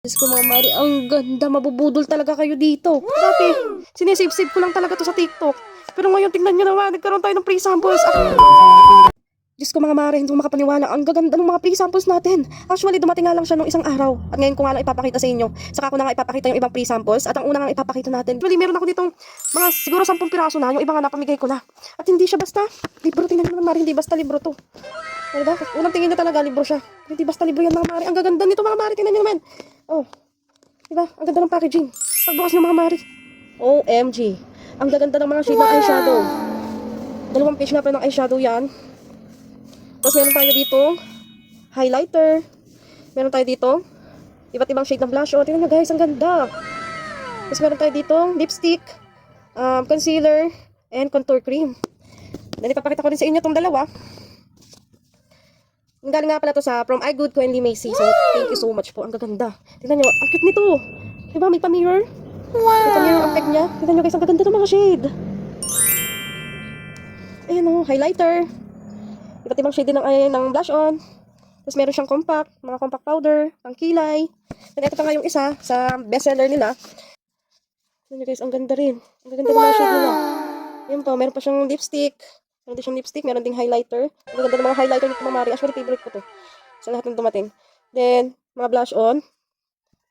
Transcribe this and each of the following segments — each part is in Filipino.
Diyos ko mga mari, ang ganda, mabubudol talaga kayo dito. Dati, sinisave-save ko lang talaga to sa TikTok. Pero ngayon, tingnan nyo naman, nagkaroon tayo ng free samples. Diyos ko mga mare, hindi ko makapaniwala. Ang gaganda ng mga free samples natin. Actually, dumating nga lang siya nung isang araw. At ngayon ko nga lang ipapakita sa inyo. Saka ko na nga ipapakita yung ibang free samples. At ang una nga ipapakita natin. Actually, meron ako ditong mga siguro 10 piraso na. Yung iba nga napamigay ko na. At hindi siya basta libro. Tingnan nyo naman mare, hindi basta libro to. Diba? Unang tingin nyo talaga libro siya. Hindi basta libro yan mga mare. Ang gaganda nito mga mare, tingnan nyo naman. Oh, diba? Ang ganda ng packaging. Pagbukas nyo mga mare. OMG. Ang gaganda ng mga shade ng eyeshadow. 2 page nga pa ng eyeshadow yan. Tapos meron tayo dito highlighter. Meron tayo dito iba't ibang shade ng blush. O, tingnan nyo guys, ang ganda. Tapos meron tayo dito lipstick, concealer, and contour cream. Then ipapakita ko rin sa inyo itong dalawa. Ang galing nga pala to sa From I Good ko and Lee Macy. So, thank you so much po. Ang gaganda. Tingnan nyo, ang cute nito. Diba, may pa-mirror? May pa-mirror ang peg niya. Tingnan nyo guys, ang gaganda ng mga shade. Ayan o, highlighter. Iba't ibang shade din ng blush on. Tapos meron siyang compact, mga compact powder, pangkilay. Then ito pa nga yung isa sa bestseller nila. Tingnan nyo guys, ang ganda rin. Ang ganda ng mga shade nila. Ayan po, meron pa siyang lipstick. Meron din siyang lipstick, meron ding highlighter. Ang ganda ng mga highlighter nito mga mari. Actually, favorite ko to. Sa lahat ng dumating. Then, mga blush on.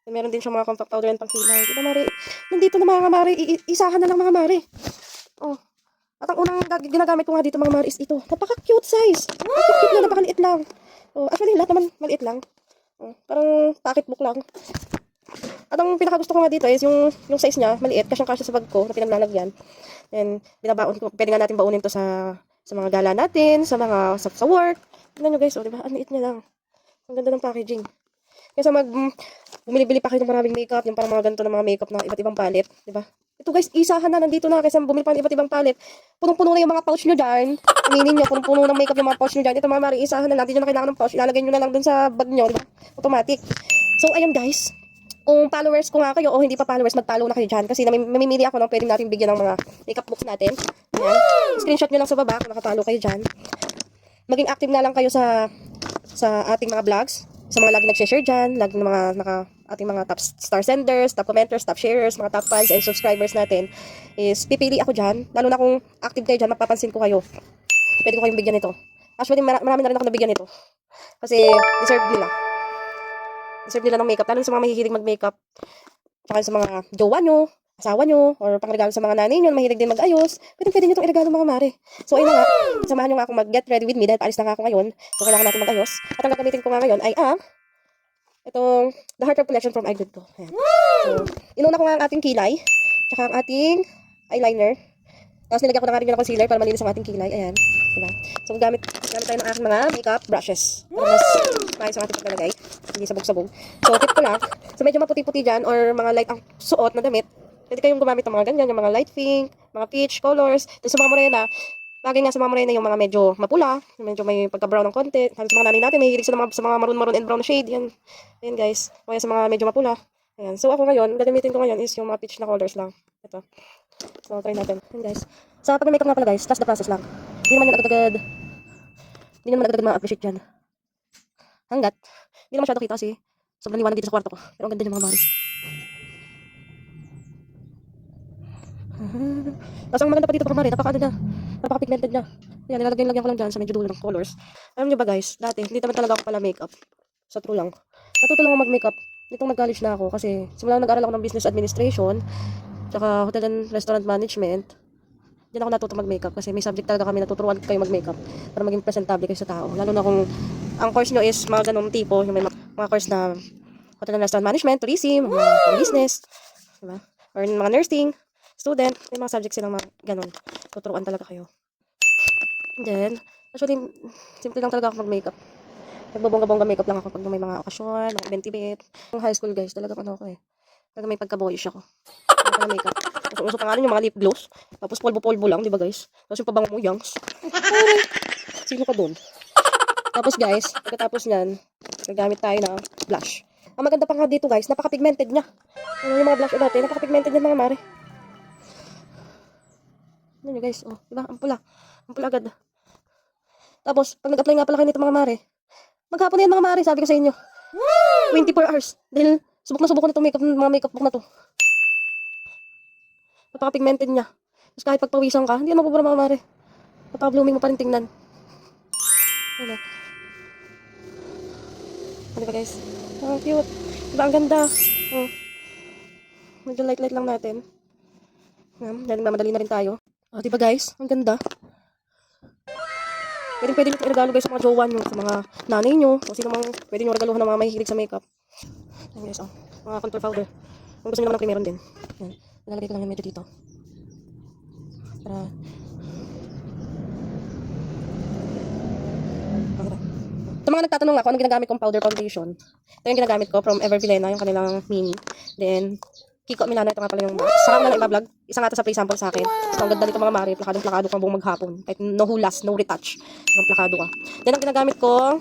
Then, meron din siyang mga compact powder and pangkilay. Diba mari? Nandito na mga mari. Isahan na lang mga mari. Oh. At ang unang ginagamit ko nga dito mga mari is ito. Napaka-cute size. Napaka-cute na, napakaliit lang. Oh, actually, lahat naman maliit lang. Oh, parang pocketbook lang. At ang pinakagusto ko nga dito is yung size niya, maliit, kasyang-kasya sa bag ko na pinaglalagyan. And binabaon ko, pwede nga natin baunin to sa mga gala natin, sa mga sa work. Tignan nyo guys, oh, diba? Ang liit niya lang. Ang ganda ng packaging. Kaysa bumili-bili pa kayo ng maraming makeup, yung parang mga ganito ng mga makeup na iba't ibang palette, diba? Ito guys, isahan na, nandito na, kaysa bumili pa ng iba't ibang palette. Punong-puno na yung mga pouch nyo dyan. Aminin nyo, punong-puno ng makeup yung mga pouch nyo dyan. Ito mga mari, isahan na lang, hindi nyo na kailangan ng pouch, ilalagay nyo na lang dun sa bag nyo, diba? Automatic. So, ayun guys. Kung followers ko nga kayo o hindi pa followers, mag-follow na kayo dyan. Kasi mamimili ako ng pwedeng natin bigyan ng mga makeup books natin. Ayan. Screenshot nyo lang sa baba kung nakapollow kayo dyan. Maging active na lang kayo sa ating mga vlogs. Sa mga lagi nag-share dyan. Lagi ng mga ating mga top star senders, top commenters, top sharers, mga top fans and subscribers natin. Is pipili ako dyan. Lalo na kung active kayo dyan, mapapansin ko kayo. Pwede ko kayong bigyan nito. Actually, marami na rin ako nabigyan nito. Kasi deserve nila. Deserve nila ng makeup, lalo sa mga mahihilig mag-makeup. Tsaka sa mga jowa nyo, asawa nyo, or pangregalo sa mga nanay nyo, mahilig din mag-ayos. Pwede nyo itong iregalo mga mare. So, ayun na nga. Samahan nyo nga akong mag-get ready with me dahil paalis na nga ako ngayon. So, kailangan natin mag-ayos. At ang gagamitin ko nga ngayon ay itong The Heart of Collection from I Good ko. Ayan. So, inuna ko nga ang ating kilay. Tsaka ang ating eyeliner. Tapos nilagyan ko na nga rin yung concealer para malinis ang ating kilay. Ayan. Diba? So, gamit tayo ng aking mga makeup brushes. Para mas maayos ang ating paglalagay. Hindi sabog-sabog. So, tip ko lang. So, medyo maputi-puti dyan or mga light ang suot na damit. Pwede kayong gumamit ng mga ganyan. Yung mga light pink, mga peach colors. Tapos sa mga morena, bagay nga sa mga morena yung mga medyo mapula. Medyo may pagka-brown ng konti. Tapos sa mga nanay natin, may hilig sa mga maroon-maroon and brown shade. Yan. Ayan guys. Kaya sa mga medyo mapula. Ayan. So, ako ngayon, gagamitin ko ngayon is yung mga peach na colors lang. Ito. So, try natin. Ayan guys. Sa pag-makeup nga pala guys, trust the process lang. Hindi naman yung agad-agad ma-appreciate yan. Hanggat, hindi naman masyado kita kasi sobrang liwanag dito sa kwarto ko. Pero ang ganda ng mga mari. Tapos ang maganda pa dito mga mari, napaka-pigmented na. Ayan, nilalagyan ko lang dyan sa medyo dulo ng colors. Alam nyo ba guys, dati, hindi naman talaga ako pala makeup. Sa true lang. Natuto lang ako mag-makeup. Nitong nag-college na ako kasi simula nag-aral ako ng business administration, tsaka hotel and restaurant management. Diyan ako natuto mag-makeup kasi may subject talaga kami natuturuan kayo mag-makeup para maging presentable kayo sa tao. Lalo na kung ang course nyo is mga ganong tipo, yung may mga course na hotel and restaurant management, tourism, mga business, diba? Or mga nursing, student, may mga subject silang mga ganon. Tuturuan talaga kayo. And then, actually, simple lang talaga ako mag-makeup. Nagbobongga-bongga makeup lang ako pag may mga okasyon, mga event-event. Yung high school guys, talagang ano ako eh. Talagang may pagka-boyish ako. Makeup. Uso pa nga rin yung mga lip gloss. Tapos polvo-polvo lang, di ba guys? Tapos yung pabango mo, Youngs. Sino ka dun? Tapos guys, pagkatapos nyan, gagamit tayo ng blush. Ang maganda pa nga dito guys, napaka-pigmented niya. Yung mga blush natin, napaka-pigmented niya mga mare. Ano nyo guys, oh, diba? Ang pula. Ang pula agad. Tapos, pag nag-apply nga pala kayo nito mga mare, maghapon na yan mga mare, sabi ko sa inyo. 24 hours. Dahil Subok na subok ko nitong makeup, mga makeup book na to. Napaka-pigmented niya. Tapos kahit pagpawisan ka, hindi yan mabubura mga mare. Napaka-blooming mo pa rin tingnan. Ano? Ano ba guys? Ang cute. Diba ang ganda? Oh. Medyo light-light lang natin. Dahil mamadali na rin tayo. Diba guys? Ang ganda. Pwede nyo regalo guys sa mga jowa nyo, sa mga nanay nyo, o sino mang pwede nyo regaluhan ng mga mahihilig sa makeup. Ayan guys, mga contour powder. Kung gusto nyo naman ng cream, meron din. Ayan. Lalagay ko lang yung medyo dito. Para sa mga nagtatanong ako, ano ginagamit kong powder foundation? Ito yung ginagamit ko from Ever Vilena, yung kanilang mini. Then, Kiko Milano, ito nga pala yung box. Saka ko na lang ibablog. Isa nga ito sa pre-sample sa akin. So, ang ganda nito mga mari. Plakadong-plakado kang buong maghapon. Kahit no hulas, no retouch. Ang plakado ka. Then, ang ginagamit ko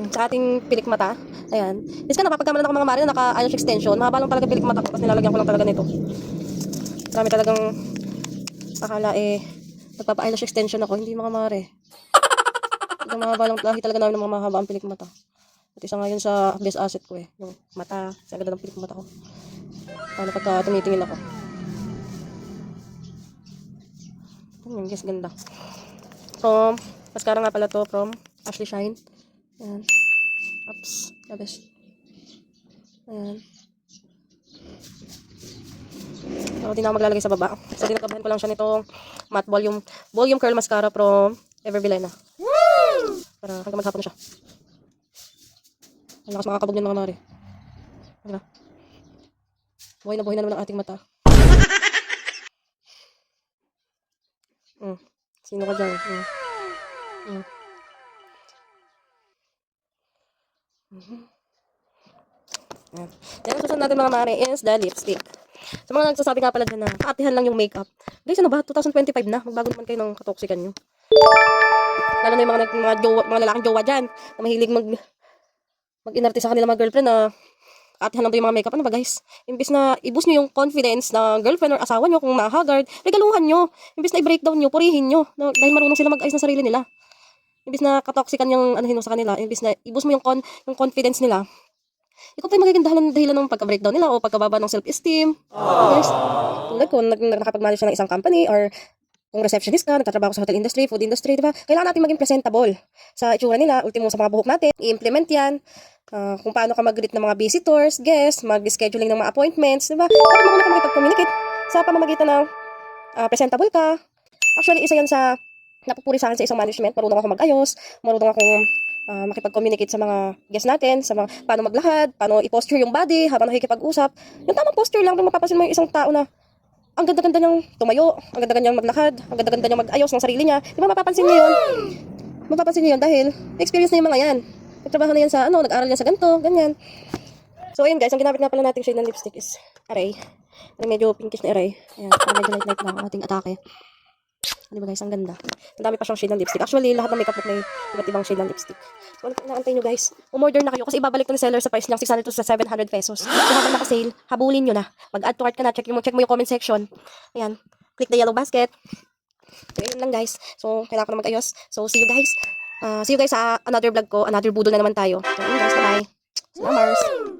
sa ating pilik mata. Ayan. Is ka napapagkamalan ako mga mari na naka-eyelash extension. Mahaba lang talaga pilik mata ko. Tapos nilalagyan ko lang talaga nito. Marami talagang akala nagpapa-eyelash extension ako. Hindi mga mari. Ito mahaba lang lahi talaga namin ng mga mahaba ang pilik mata. At isa nga yun sa best asset ko yung mata. Sa ganda ng pilik mata ko. Paano pagka tumitingin ako. Ayan guys, ganda. From, mascara nga pala to from Ashley Shine. Ayan. Oops, labis. Ayan. So, di na ako maglalagay sa baba. So, dinagabahan ko lang siya nitong matte volume curl mascara from Ever Vilena. Para hanggang maghapon siya. Ang lakas makakabog yun mga mari. Diba? Buhay na naman ang ating mata. Sino ka dyan? Then, ang susunod natin mga mare is the lipstick. Sa mga nagsasabi nga pala dyan na kaatihan lang yung makeup. Guys, ano ba? 2025 na. Magbago naman kayo ng katoksikan nyo. Lalo na yung mga lalaking jowa dyan na mahilig mag-inarte sa kanila mga girlfriend na kaatihan lang to yung mga makeup. Ano ba guys? Imbis na i-boost nyo yung confidence na girlfriend or asawa nyo kung mahagard, regaluhan nyo. Imbis na i-breakdown nyo, purihin nyo. Dahil marunong sila mag-ayos ng sarili nila. Imbis na katoksikan yung ano sa kanila. Imbis na i-boost mo yung confidence nila. Ikaw pa yung magiging dahilan ng pagka-breakdown nila o pagkababa ng self-esteem. Guys, tulad ko, nakapag-manage siya ng isang company or kung receptionist ka, nagtatrabaho sa hotel industry, food industry, diba? Kailangan natin maging presentable sa itsura nila. Ultimo sa mga buhok natin, i-implement yan. Kung paano ka mag-greet ng mga visitors, guests, mag-scheduling ng mga appointments, diba? Dapat marunong ka makipag-communicate sa pamamagitan ng presentable ka. Actually, isa yan sa napupuri sa akin sa isang management. Marunong ako mag-ayos, marunong akong makipag-communicate sa mga guests natin, sa mga paano maglahad, paano i-posture yung body habang nakikipag-usap. Yung tamang posture lang, kung mapapansin mo yung isang tao na ang ganda-ganda niyang tumayo, ang ganda-ganda niyang maglakad, ang ganda-ganda niyang mag-ayos ng sarili niya. Di ba mapapansin niyo yun? Mapapansin niyo yun dahil experience na yung mga yan. Nagtrabaho na yan sa nag-aral yan sa ganito, ganyan. So ayun guys, ang ginamit nga pala nating shade ng lipstick is Aray. Medyo pinkish na Aray. Ayan, medyo light-light lang ang ating atake. Di ba guys, ang ganda. Ang dami pa siyang shade ng lipstick. Actually, lahat ng makeup look may iba't ibang shade ng lipstick. So, naantay nyo guys. Umorder na kayo kasi ibabalik to ni seller sa price lang 600 to sa 700 pesos. So, habang naka-sale, habulin nyo na. Mag-add to cart ka na. Check mo yung comment section. Ayan. Click the yellow basket. So, yun lang guys. So, kailangan ko na mag-ayos. So, see you guys. See you guys sa another vlog ko. Another budol na naman tayo. So, yun guys. Bye-bye. Salamat.